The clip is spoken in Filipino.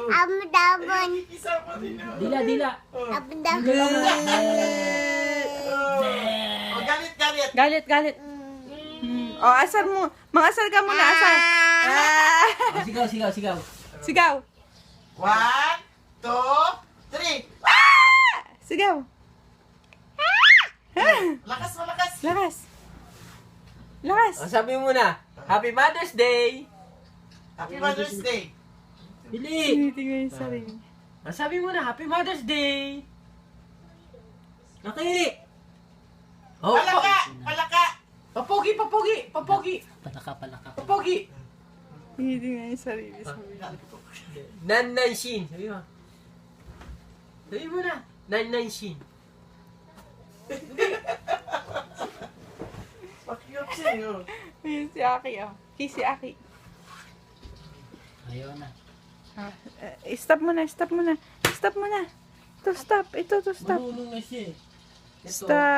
Abdabon. Isa pa din yun. Dila, dila. Abdabon. Oh, galit, galit. Galit, galit. O, asar mo. Mangasar ka muna, asar. Oh, sigaw, sigaw, sigaw. Sigaw. 1, 2, 3. Sigaw. Lakas, malakas. Lakas. Lakas. Ang sabi mo na, Happy Mother's Day! Happy Mother's Day. Dili. Tinitingnan yung sarili. Ang sabi mo na, Happy Mother's Day! Nakili. Oh, Palaka, palaka. papogi, papogi, papogi, Palaka, palaka. papogi! Tinitingnan yung sarili. Nannanshin. Sabi mo. Sabi mo na, Nannanshin. Pakiyot siya yun. Ayun si Aki, oh. Si Aki. Ayaw na. Stop mo na, stop mo na. Stop mo na. Ito, stop. Ito, to stop. Marunong na siya eh. Ito. Stop.